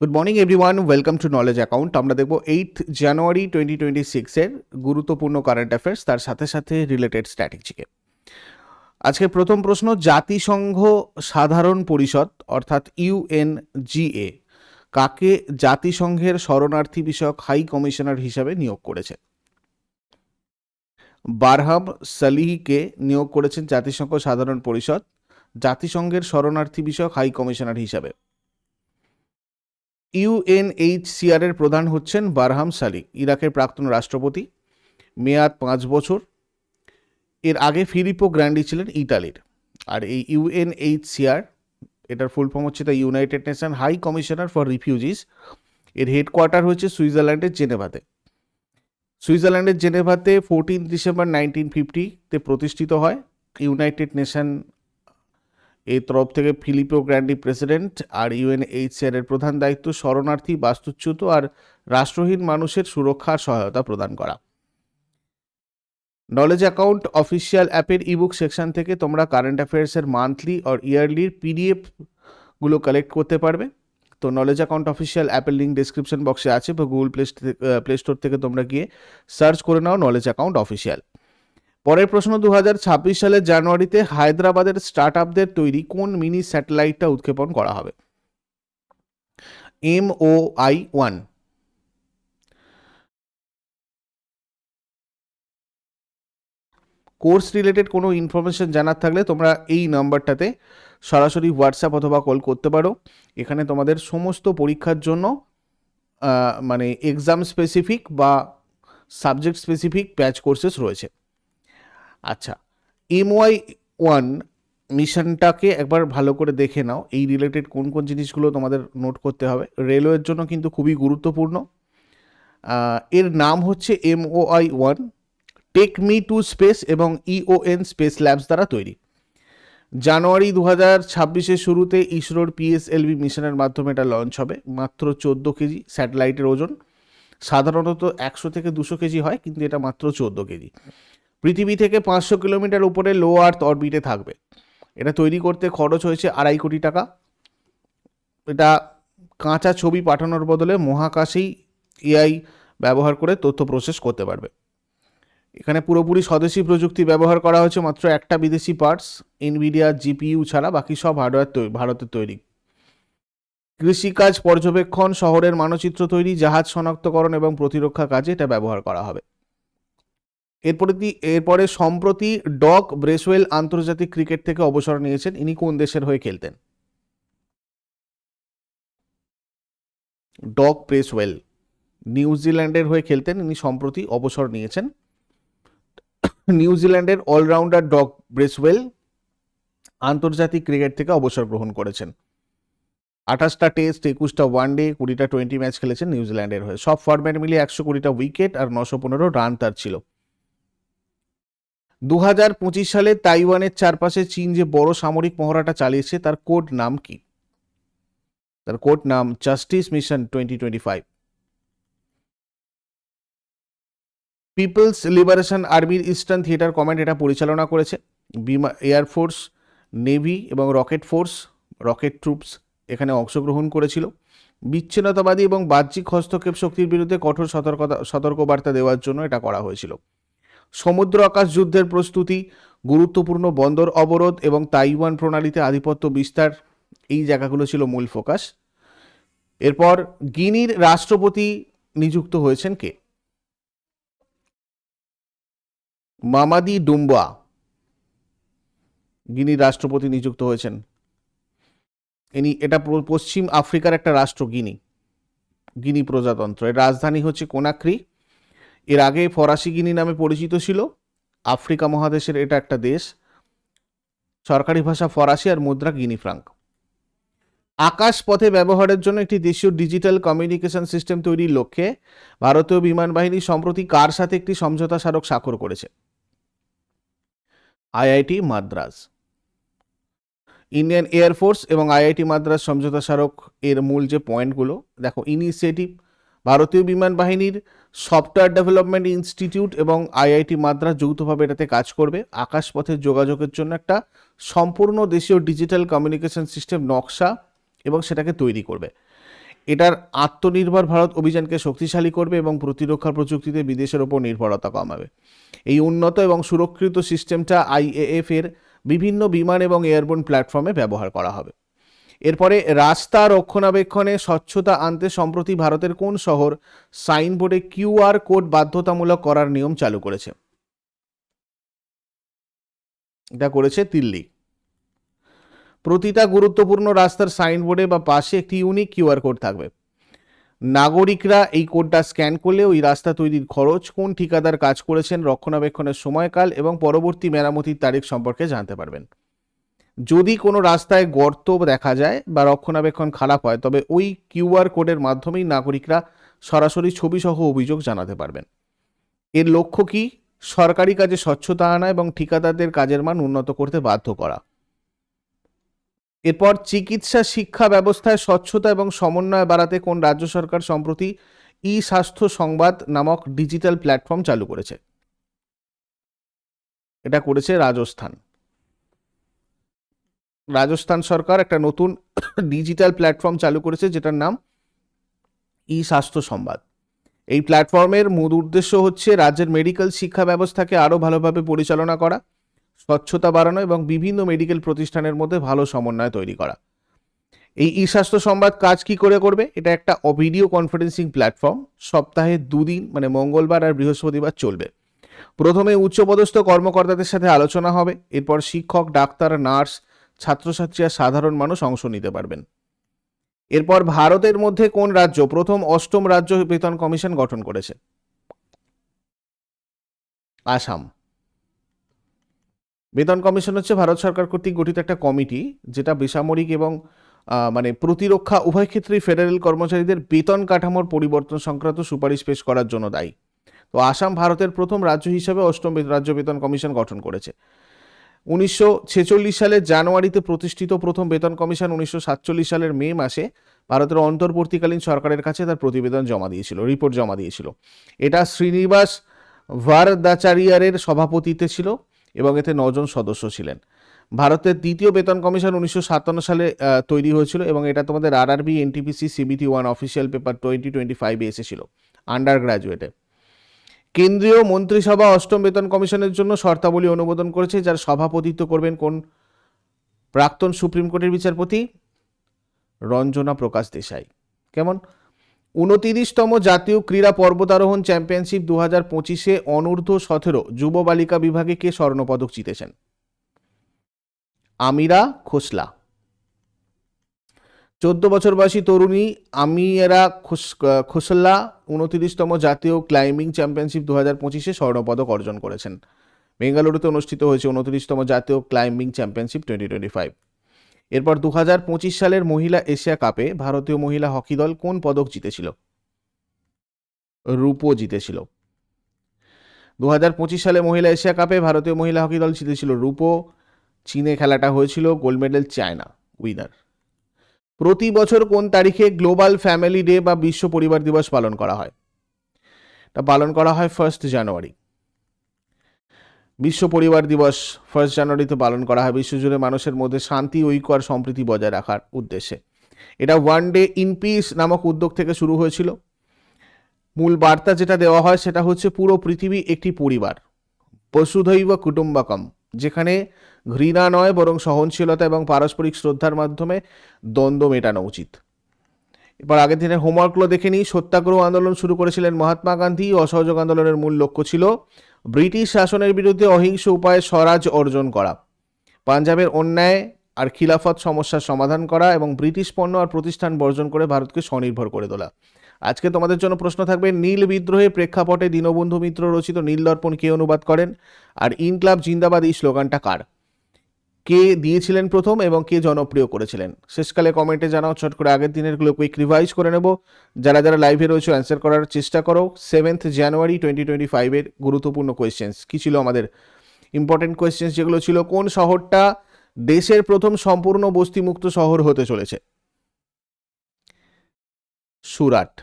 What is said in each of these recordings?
Good morning everyone, welcome to knowledge account. আমরা দেখব 8 জানুয়ারি 2026 এর গুরুত্বপূর্ণ কারেন্ট অ্যাফেয়ার্স, তার সাথে সাথে রিলেটেড স্ট্র্যাটেজিকে। আজকে প্রথম প্রশ্ন, জাতিসংঘ সাধারণ পরিষদ অর্থাৎ ইউএনজিএ কাকে জাতিসংঘের শরণার্থী বিষয়ক হাই কমিশনার হিসাবে নিয়োগ করেছে? বারহাম সালিহিকে নিয়োগ করেছেন জাতিসংঘ সাধারণ পরিষদ জাতিসংঘের শরণার্থী বিষয়ক হাই কমিশনার হিসাবে। ইউএনএইচসিআর এর প্রধান হচ্ছেন বারহাম সালিহ, ইরাকের প্রাক্তন রাষ্ট্রপতি, মেয়াদ 5 বছর। এর আগে ফিলিপো গ্র্যান্ডি ছিলেন ইতালির। আর এই ইউএনএইচসিআর, এটার ফুল ফর্ম হচ্ছে the United Nation high commissioner for refugees. এর হেডকোয়ার্টার হচ্ছে সুইজারল্যান্ডের জেনেভাতে। সুইজারল্যান্ডের জেনেভাতে 14 ডিসেম্বর 1950-তে প্রতিষ্ঠিত হয়। ইউনাইটেড নেশন এই তরফ থেকে ফিলিপো গ্র্যান্ডি প্রেসিডেন্ট। আর ইউএনএইচসিআর এর প্রধান দায়িত্ব শরণার্থী, বাস্তুচ্যুত আর রাষ্ট্রহীন মানুষের সুরক্ষার সহায়তা প্রদান করা। নলেজ অ্যাকাউন্ট অফিসিয়াল অ্যাপের ইবুক সেকশন থেকে তোমরা কারেন্ট অ্যাফেয়ার্সের মান্থলি আর ইয়ারলির পিডিএফ গুলো কালেক্ট করতে পারবে। তো নলেজ অ্যাকাউন্ট অফিসিয়াল অ্যাপের লিঙ্ক ডিসক্রিপশন বক্সে আছে, বা গুগল প্লে স্টোর থেকে তোমরা গিয়ে সার্চ করে নাও নলেজ অ্যাকাউন্ট অফিসিয়াল। পরের প্রশ্ন, 2026 সালের জানুয়ারিতে হায়দ্রাবাদের স্টার্টআপদের তৈরি কোন মিনি স্যাটেলাইটটা উৎক্ষেপণ করা হবে? MOI-1। কোর্স রিলেটেড কোনো ইনফরমেশন জানার থাকলে তোমরা এই নাম্বারটাতে সরাসরি হোয়াটসঅ্যাপ অথবা কল করতে পারো। এখানে তোমাদের সমস্ত পরীক্ষার জন্য মানে এক্সাম স্পেসিফিক বা সাবজেক্ট স্পেসিফিক ব্যাচ কোর্সেস রয়েছে। আচ্ছা, MOI-1 মিশনটাকে একবার ভালো করে দেখে নাও। এই রিলেটেড কোন কোন জিনিসগুলো তোমাদের নোট করতে হবে। রেলওয়ের জন্য কিন্তু খুবই গুরুত্বপূর্ণ। এর নাম হচ্ছে MOI-1, take me to space এবং EON স্পেস ল্যাবস দ্বারা তৈরি। জানুয়ারি 2026-এর শুরুতে ইসরোর PSLV মিশনের মাধ্যমে এটা লঞ্চ হবে। মাত্র 14 কেজি স্যাটেলাইটের ওজন। সাধারণত 100 থেকে 200 কেজি হয়, কিন্তু এটা মাত্র 14 কেজি। পৃথিবী থেকে 500 কিলোমিটার উপরে লো আর্থ অরবিটে থাকবে। এটা তৈরি করতে খরচ হয়েছে 2.5 কোটি টাকা। এটা কাঁচা ছবি পাঠানোর বদলে মহাকাশেই AI ব্যবহার করে তথ্য প্রসেস করতে পারবে। এখানে পুরোপুরি স্বদেশি প্রযুক্তি ব্যবহার করা হয়েছে, মাত্র একটা বিদেশি পার্টস, এনভিডিয়া GPU ছাড়া বাকি সব হার্ডওয়্যার ভারতের তৈরি। কৃষিকাজ, পর্যবেক্ষণ, শহরের মানচিত্র তৈরি, জাহাজ শনাক্তকরণ এবং প্রতিরক্ষা কাজে এটা ব্যবহার করা হবে। এরপরে সম্প্রতি ডগ ব্রেসওয়েল আন্তর্জাতিক ক্রিকেট থেকে অবসর নিয়েছেন। ইনি কোন দেশের হয়ে খেলতেন? ডগ ব্রেসওয়েল নিউজিল্যান্ডের হয়ে খেলতেন, ইনি সম্প্রতি অবসর নিয়েছেন। নিউজিল্যান্ডের অলরাউন্ডার ডগ ব্রেসওয়েল আন্তর্জাতিক ক্রিকেট থেকে অবসর গ্রহণ করেছেন। 28টা টেস্ট, 21টা ওয়ানডে, 20টা টোয়েন্টি ম্যাচ খেলেছেন নিউজিল্যান্ডের হয়ে। সব ফরম্যাট মিলিয়ে 120টা উইকেট আর 915 রান তার ছিল। 2025 সালে তাইওয়ানের চারপাশে চীন যে বড় সামরিক মহড়াটা চালিয়েছে তার কোড নাম কি? তার কোড নাম জাস্টিস মিশন 2025। পিপলস লিবারেশন আর্মির ইস্টার্ন থিয়েটার কমান্ড এটা পরিচালনা করেছে। এয়ারফোর্স, নেভি এবং রকেট ফোর্স, রকেট ট্রুপস এখানে অংশগ্রহণ করেছিল। বিচ্ছিন্নতাবাদী এবং বাহ্যিক হস্তক্ষেপ শক্তির বিরুদ্ধে কঠোর সতর্কবার্তা দেওয়ার জন্য এটা করা হয়েছিল। সমুদ্র আকাশ যুদ্ধের প্রস্তুতি, গুরুত্বপূর্ণ বন্দর অবরোধ এবং তাইওয়ান প্রণালীতে আধিপত্য বিস্তার, এই জায়গাগুলো ছিল মূল ফোকাস। এরপর গিনির রাষ্ট্রপতি নিযুক্ত হয়েছেন কে? মামাদি ডুম্বা গিনির রাষ্ট্রপতি নিযুক্ত হয়েছেন। এটা পশ্চিম আফ্রিকার একটা রাষ্ট্র গিনি প্রজাতন্ত্র। এর রাজধানী হচ্ছে কোনাক্রি। এর আগে ফরাসি গিনি নামে পরিচিত ছিল। আফ্রিকা মহাদেশের এটা একটা দেশ। সরকারি ভাষা ফরাসি আর মুদ্রা গিনি ফ্রাঙ্ক। আকাশ পথে ব্যবহারের জন্য একটি দেশীয় ডিজিটাল কমিউনিকেশন সিস্টেম তৈরির লক্ষ্যে ভারতীয় বিমান বাহিনী সম্প্রতি কার সাথে একটি সমঝোতা স্মারক স্বাক্ষর করেছে? IIT মাদ্রাজ। ইন্ডিয়ান এয়ারফোর্স এবং IIT মাদ্রাজ সমঝোতা স্মারক এর মূল যে পয়েন্টগুলো দেখো, ইনিশিয়েটিভ ভারতীয় বিমান বাহিনীর সফটওয়্যার ডেভেলপমেন্ট ইনস্টিটিউট এবং IIT মাদ্রাজ যৌথভাবে এটাতে কাজ করবে। আকাশপথের যোগাযোগের জন্য একটা সম্পূর্ণ দেশীয় ডিজিটাল কমিউনিকেশন সিস্টেম নকশা এবং সেটাকে তৈরি করবে। এটার আত্মনির্ভর ভারত অভিযানকে শক্তিশালী করবে এবং প্রতিরক্ষা প্রযুক্তিতে বিদেশের ওপর নির্ভরতা কমাবে। এই উন্নত এবং সুরক্ষিত সিস্টেমটা IAF এর বিভিন্ন বিমান এবং এয়ারবোর্ন প্ল্যাটফর্মে ব্যবহার করা হবে। এরপরে রাস্তা রক্ষণাবেক্ষণে স্বচ্ছতা আনতে সম্প্রতি ভারতের কোন শহর সাইনবোর্ডে QR কোড বাধ্যতামূলক করার নিয়ম চালু করেছে? এটা করেছে দিল্লি। প্রতিটা গুরুত্বপূর্ণ রাস্তার সাইনবোর্ডে বা পাশে একটি ইউনিক QR কোড থাকবে। নাগরিকরা এই কোডটা স্ক্যান করলে ওই রাস্তা তৈরির খরচ, কোন ঠিকাদার কাজ করেছেন, রক্ষণাবেক্ষণের সময়কাল এবং পরবর্তী মেরামতির তারিখ সম্পর্কে জানতে পারবেন। যদি কোনো রাস্তায় গর্ত দেখা যায় বা রক্ষণাবেক্ষণ খারাপ হয়, তবে ওই QR কোডের মাধ্যমেই নাগরিকরা সরাসরি ছবি সহ অভিযোগ জানাতে পারবেন। এর লক্ষ্য কি? সরকারি কাজে স্বচ্ছতা আনা এবং ঠিকাদারদের কাজের মান উন্নত করতে বাধ্য করা। এরপর চিকিৎসা শিক্ষা ব্যবস্থায় স্বচ্ছতা এবং সমন্বয় বাড়াতে কোন রাজ্য সরকার সম্প্রতি স্বাস্থ্য সংবাদ নামক ডিজিটাল প্ল্যাটফর্ম চালু করেছে? এটা করেছে রাজস্থান। রাজস্থান সরকার একটা নতুন ডিজিটাল প্ল্যাটফর্ম চালু করেছে যেটার নাম স্বাস্থ্য সংবাদ। এই প্ল্যাটফর্মের মূল উদ্দেশ্য হচ্ছে রাজ্যের মেডিকেল শিক্ষা ব্যবস্থাকে আরও ভালোভাবে পরিচালনা করা, স্বচ্ছতা বাড়ানো এবং বিভিন্ন মেডিকেল প্রতিষ্ঠানের মধ্যে ভালো সমন্বয় তৈরি করা। এই স্বাস্থ্য সংবাদ কাজ কি করে করবে? এটা একটা ভিডিও কনফারেন্সিং প্ল্যাটফর্ম, সপ্তাহে 2 দিন মানে মঙ্গলবার আর বৃহস্পতিবার চলবে। প্রথমে উচ্চপদস্থ কর্মকর্তাদের সাথে আলোচনা হবে, এরপর শিক্ষক, ডাক্তার, নার্স, ছাত্রছাত্রী আর সাধারণ মানুষ অংশ নিতে পারবেন। এরপর ভারতের মধ্যে কোন রাজ্য প্রথম 8ম রাজ্য বেতন কমিশন গঠন করেছে? আসাম। বেতন কমিশন হচ্ছে ভারত সরকার কর্তৃক গঠিত একটা কমিটি, যেটা বেসামরিক এবং মানে প্রতিরক্ষা উভয় ক্ষেত্রেই ফেডারেল কর্মচারীদের বেতন কাঠামোর পরিবর্তন সংক্রান্ত সুপারিশ পেশ করার জন্য দায়ী। তো আসাম ভারতের প্রথম রাজ্য হিসেবে 8ম রাজ্য বেতন কমিশন গঠন করেছে। 1946 সালের জানুয়ারিতে প্রতিষ্ঠিত প্রথম বেতন কমিশন 1947 সালের মে মাসে ভারতের অন্তর্বর্তীকালীন সরকারের কাছে তার প্রতিবেদন জমা দিয়েছিল, রিপোর্ট জমা দিয়েছিল। এটা শ্রীনিবাস ভারদাচারিয়ারের সভাপতিত্বে ছিল এবং এতে 9 জন সদস্য ছিলেন। ভারতের দ্বিতীয় বেতন কমিশন 1957 সালে তৈরি হয়েছিল এবং এটা তোমাদের RRB, NTPC, CBT 1 official paper 2025 এসেছিল আন্ডার গ্র্যাজুয়েটে। কেন্দ্রীয় মন্ত্রিসভা 8ম বেতন কমিশনের জন্য শর্তাবলী অনুমোদন করেছে, যার সভাপতিত্ব করবেন কোন প্রাক্তন সুপ্রিম কোর্টের বিচারপতি? রঞ্জনা প্রকাশ দেশাই। কেমন? 29তম জাতীয় ক্রীড়া পর্বতারোহণ চ্যাম্পিয়নশিপ 2025-এ অনূর্ধ্ব 17 যুব বালিকা বিভাগে কে স্বর্ণপদক জিতেছেন? আমিরা খোসলা। 14 বছর বয়সী তরুণী আমিরা খোসলা 29তম জাতীয় ক্লাইম্বিং চ্যাম্পিয়নশিপ 2025-এ স্বর্ণপদক অর্জন করেছেন। বেঙ্গালুরুতে অনুষ্ঠিত হয়েছে 29তম জাতীয় ক্লাইম্বিং চ্যাম্পিয়নশিপ 2025। এরপর 2025 সালের মহিলা এশিয়া কাপে ভারতীয় মহিলা হকি দল কোন পদক জিতেছিল? রূপো জিতেছিল। 2025 সালে মহিলা এশিয়া কাপে ভারতীয় মহিলা হকি দল জিতেছিল রূপো। চীনে খেলাটা হয়েছিল, গোল্ড মেডেল চায়না উইনার। প্রতি বছর কোন তারিখে গ্লোবাল ফ্যামিলি ডে বা বিশ্ব পরিবার দিবস পালন করা হয়? তা পালন করা হয় 1 জানুয়ারি। বিশ্ব পরিবার দিবস 1 জানুয়ারিতে পালন করা হয় বিশ্বজুড়ে মানুষের মধ্যে শান্তি, ঐক্য আর সম্প্রীতি বজায় রাখার উদ্দেশ্যে। এটা ওয়ান ডে ইন পিস নামক উদ্যোগ থেকে শুরু হয়েছিল। মূল বার্তা যেটা দেওয়া হয় সেটা হচ্ছে পুরো পৃথিবী একটি পরিবার, বসুধৈব কুটুম্বকম, যেখানে ঘৃণা নয় বরং সহনশীলতা এবং পারস্পরিক শ্রদ্ধার মাধ্যমে দ্বন্দ্ব মেটানো উচিত। এবার আগের দিনের হোমওয়ার্কগুলো দেখে নিই। সত্যাগ্রহ আন্দোলন শুরু করেছিলেন মহাত্মা গান্ধী। অসহযোগ আন্দোলনের মূল লক্ষ্য ছিল ব্রিটিশ শাসনের বিরুদ্ধে অহিংস উপায়ে স্বরাজ অর্জন করা, পাঞ্জাবের অন্যায় আর খিলাফত সমস্যার সমাধান করা এবং ব্রিটিশ পণ্য আর প্রতিষ্ঠান বর্জন করে ভারতকে স্বনির্ভর করে তোলা। আজকে তোমাদের জন্য প্রশ্ন থাকবে, নীল বিদ্রোহের প্রেক্ষাপটে দীনবন্ধু মিত্র রচিত নীল দর্পণ কে অনুবাদ করেন? আর ইনকলাব জিন্দাবাদ এই স্লোগানটা কার? কে দিয়েছিলেন প্রথম এবং কে জনপ্রিয় করেছিলেন? শেষকালে কমেন্টে জানাও। চট করে আগের দিনেরগুলো কুইক রিভাইজ করে নেব। যারা যারা লাইভে রয়েছে অ্যান্সার করার চেষ্টা করো। 7 জানুয়ারি 2025-এর গুরুত্বপূর্ণ কোয়েশ্চেন্স কী ছিল? আমাদের ইম্পর্টেন্ট কোয়েশ্চেন্স যেগুলো ছিল, কোন শহরটা দেশের প্রথম সম্পূর্ণ বস্তিমুক্ত শহর হতে চলেছে? সুরাট।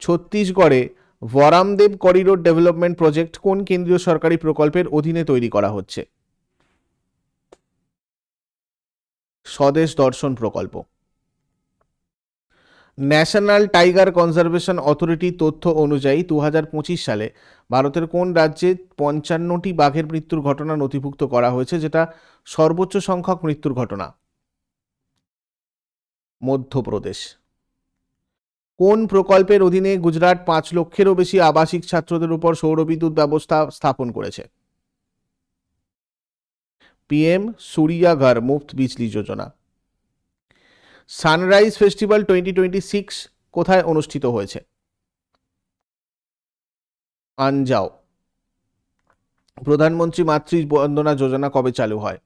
ছত্তিশগড়ে বরামদেব করিডোর ডেভেলপমেন্ট প্রজেক্ট কোন কেন্দ্রীয় সরকারি প্রকল্পের অধীনে তৈরি করা হচ্ছে? স্বদেশ দর্শন প্রকল্প। ন্যাশনাল টাইগার কনজারভেশন অথরিটির তথ্য অনুযায়ী 2025 সালে ভারতের কোন রাজ্যে 55টি বাঘের মৃত্যুর ঘটনা নথিভুক্ত করা হয়েছে, যেটা সর্বোচ্চ সংখ্যক মৃত্যুর ঘটনা? মধ্যপ্রদেশ। কোন প্রকল্পের অধীনে গুজরাট 5 লক্ষেরও বেশি আবাসিক ছাত্রদের উপর সৌরবিদ্যুৎ ব্যবস্থা স্থাপন করেছে? পিএম সূর্যা ঘর মুফত বিজলি যোজনা। সানরাইজ ফেস্টিভ্যাল 2026 কোথায় অনুষ্ঠিত হয়েছে? আনজাও। প্রধানমন্ত্রী মাতৃ বন্দনা যোজনা কবে চালু হয়?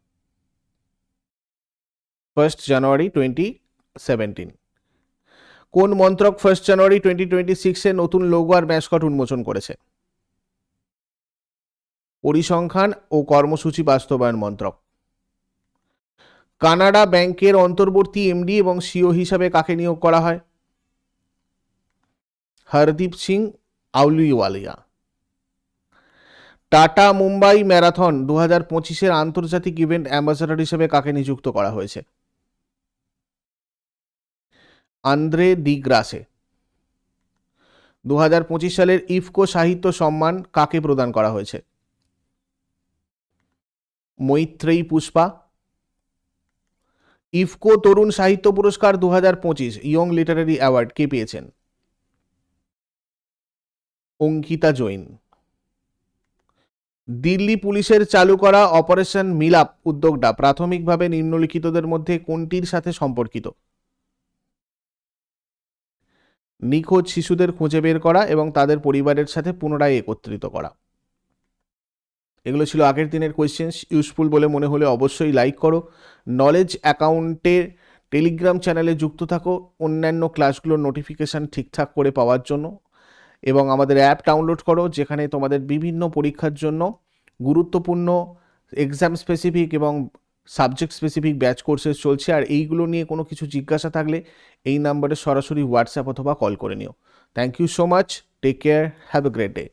1 জানুয়ারি 2017। কোন মন্ত্রক 1 জানুয়ারি 2026 এ নতুন লোগো আর ম্যাসকট উন্মোচন করেছে? পরিসংখ্যান ও কর্মসূচি বাস্তবায়ন মন্ত্রক। কানাডা ব্যাংকের অন্তর্বর্তী এমডি এবং সিও হিসাবে কাকে নিয়োগ করা হয়? হরদীপ সিং আউলিওয়ালিয়া। টাটা মুম্বাই ম্যারাথন 2025-এর আন্তর্জাতিক ইভেন্ট অ্যাম্বাসাডর হিসেবে কাকে নিযুক্ত করা হয়েছে? আন্দ্রে ডি গ্রাসে। 2025 সালের ইফকো সাহিত্য সম্মান কাকে প্রদান করা হয়েছে? মৈত্রেয়ী পুষ্পা। ইফকো তরুণ সাহিত্য পুরস্কার 2025 ইয়ং লিটারারি অ্যাওয়ার্ড কে পেয়েছেন? অঙ্কিতা জৈন। দিল্লি পুলিশের চালু করা অপারেশন মিলাপ উদ্যোগটা প্রাথমিকভাবে নিম্নলিখিতদের মধ্যে কোনটির সাথে সম্পর্কিত? নিখোঁজ শিশুদের খুঁজে বের করা এবং তাদের পরিবারের সাথে পুনরায় একত্রিত করা। এগুলো ছিল আগের দিনের কোয়েশ্চেন্স। ইউজফুল বলে মনে হলে অবশ্যই লাইক করো। নলেজ অ্যাকাউন্টের টেলিগ্রাম চ্যানেলে যুক্ত থাকো অন্যান্য ক্লাসগুলোর নোটিফিকেশান ঠিকঠাক করে পাওয়ার জন্য, এবং আমাদের অ্যাপ ডাউনলোড করো যেখানে তোমাদের বিভিন্ন পরীক্ষার জন্য গুরুত্বপূর্ণ এক্সাম স্পেসিফিক এবং সাবজেক্ট স্পেসিফিক ব্যাচ কোর্সেস চলছে। আর এইগুলো নিয়ে কোনো কিছু জিজ্ঞাসা থাকলে এই নাম্বারে সরাসরি হোয়াটসঅ্যাপ অথবা কল করে নিও। Thank you so much, take care, have a great day.